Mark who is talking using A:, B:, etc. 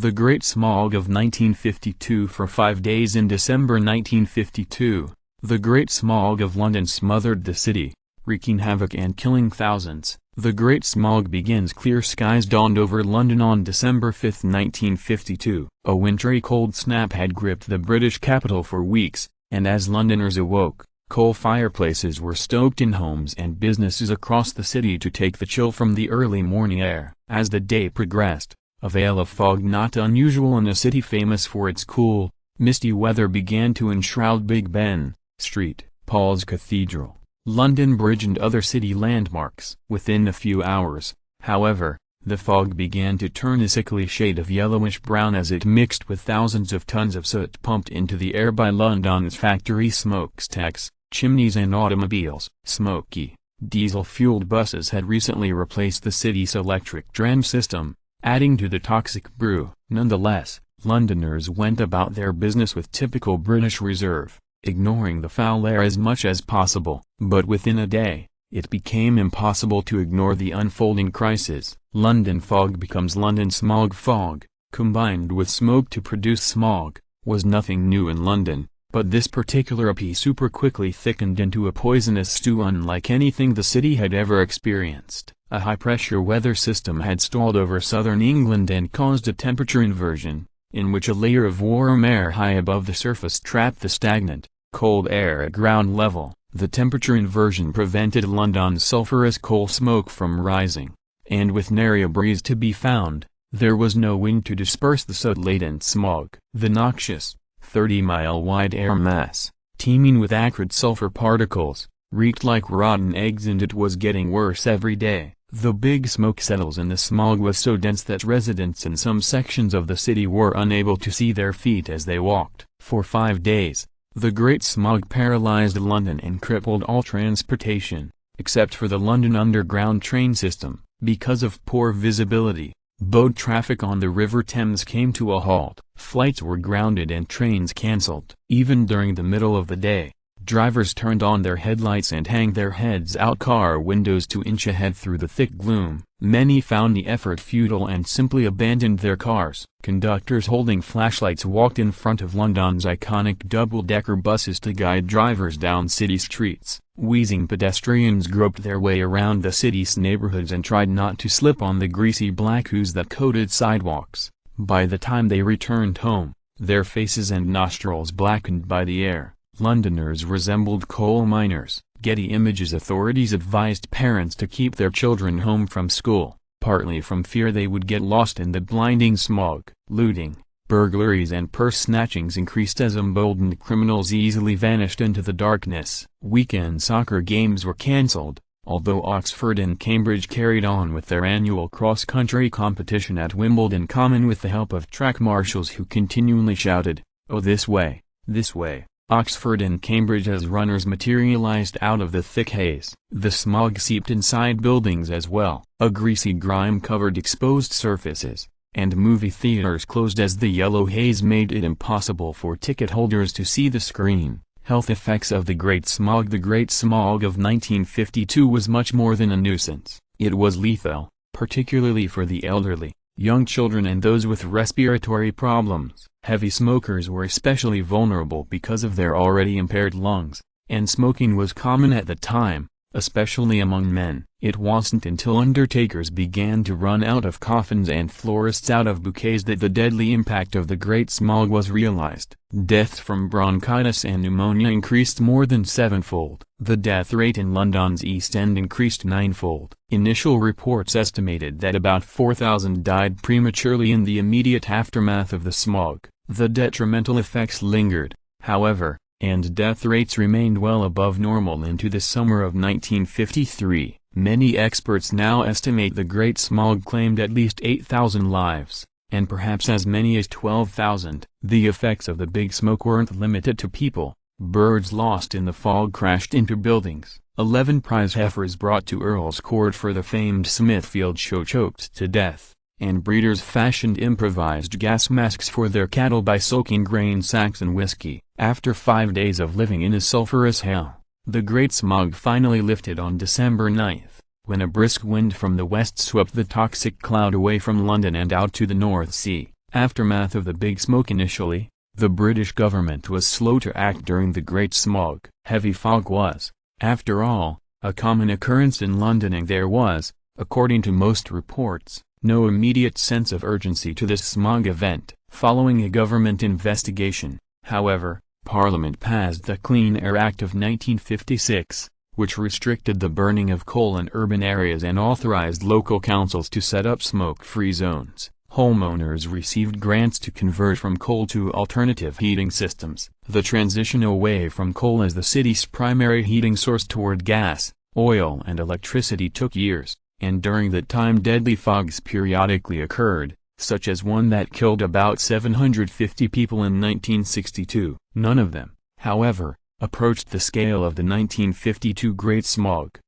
A: The Great Smog of 1952. For 5 days in December 1952, the Great Smog of London smothered the city, wreaking havoc and killing thousands. The Great Smog begins. Clear skies dawned over London on December 5, 1952. A wintry cold snap had gripped the British capital for weeks, and as Londoners awoke, coal fireplaces were stoked in homes and businesses across the city to take the chill from the early morning air. As the day progressed, a veil of fog not unusual in a city famous for its cool, misty weather began to enshroud Big Ben, St. Paul's Cathedral, London Bridge and other city landmarks. Within a few hours, however, the fog began to turn a sickly shade of yellowish-brown as it mixed with thousands of tons of soot pumped into the air by London's factory smokestacks, chimneys and automobiles. Smoky, diesel-fueled buses had recently replaced the city's electric tram system, adding to the toxic brew. Nonetheless, Londoners went about their business with typical British reserve, ignoring the foul air as much as possible. But within a day, it became impossible to ignore the unfolding crisis. London fog becomes London smog. Fog, combined with smoke to produce smog, was nothing new in London, but this particular pea soup quickly thickened into a poisonous stew unlike anything the city had ever experienced. A high-pressure weather system had stalled over southern England and caused a temperature inversion, in which a layer of warm air high above the surface trapped the stagnant, cold air at ground level. The temperature inversion prevented London's sulphurous coal smoke from rising, and with nary a breeze to be found, there was no wind to disperse the soot-laden smog. The noxious, 30-mile-wide air mass, teeming with acrid sulfur particles, reeked like rotten eggs, and it was getting worse every day. The big smoke settles and the smog was so dense that residents in some sections of the city were unable to see their feet as they walked. For 5 days, the Great Smog paralyzed London and crippled all transportation, except for the London Underground train system. Because of poor visibility, boat traffic on the River Thames came to a halt. Flights were grounded and trains cancelled. Even during the middle of the day, drivers turned on their headlights and hanged their heads out car windows to inch ahead through the thick gloom. Many found the effort futile and simply abandoned their cars. Conductors holding flashlights walked in front of London's iconic double-decker buses to guide drivers down city streets. Wheezing pedestrians groped their way around the city's neighborhoods and tried not to slip on the greasy black ooze that coated sidewalks. By the time they returned home, their faces and nostrils blackened by the air, Londoners resembled coal miners. Getty Images. Authorities advised parents to keep their children home from school, partly from fear they would get lost in the blinding smog. Looting, burglaries and purse snatchings increased as emboldened criminals easily vanished into the darkness. Weekend soccer games were cancelled, although Oxford and Cambridge carried on with their annual cross-country competition at Wimbledon Common with the help of track marshals who continually shouted, "Oh, this way, this way." Oxford and Cambridge as runners materialized out of the thick haze. The smog seeped inside buildings as well. A greasy grime covered exposed surfaces, and movie theaters closed as the yellow haze made it impossible for ticket holders to see the screen. Health effects of the Great Smog. The Great Smog of 1952 was much more than a nuisance. It was lethal, particularly for the elderly, young children and those with respiratory problems. Heavy smokers were especially vulnerable because of their already impaired lungs, and smoking was common at the time, especially among men. It wasn't until undertakers began to run out of coffins and florists out of bouquets that the deadly impact of the Great Smog was realized. Deaths from bronchitis and pneumonia increased more than 7-fold. The death rate in London's East End increased 9-fold. Initial reports estimated that about 4,000 died prematurely in the immediate aftermath of the smog. The detrimental effects lingered, however, and death rates remained well above normal into the summer of 1953. Many experts now estimate the Great Smog claimed at least 8,000 lives, and perhaps as many as 12,000. The effects of the big smoke weren't limited to people. Birds lost in the fog crashed into buildings. 11 prize heifers brought to Earl's Court for the famed Smithfield show choked to death, and breeders fashioned improvised gas masks for their cattle by soaking grain sacks in whiskey. After 5 days of living in a sulphurous hell, the Great Smog finally lifted on December 9, when a brisk wind from the west swept the toxic cloud away from London and out to the North Sea. Aftermath of the Big Smoke. Initially, the British government was slow to act during the Great Smog. Heavy fog was, after all, a common occurrence in London, and there was, according to most reports, no immediate sense of urgency to this smog event. Following a government investigation, however, Parliament passed the Clean Air Act of 1956, which restricted the burning of coal in urban areas and authorized local councils to set up smoke-free zones. Homeowners received grants to convert from coal to alternative heating systems. The transition away from coal as the city's primary heating source toward gas, oil and electricity took years, and during that time deadly fogs periodically occurred, such as one that killed about 750 people in 1962. None of them, however, approached the scale of the 1952 Great Smog.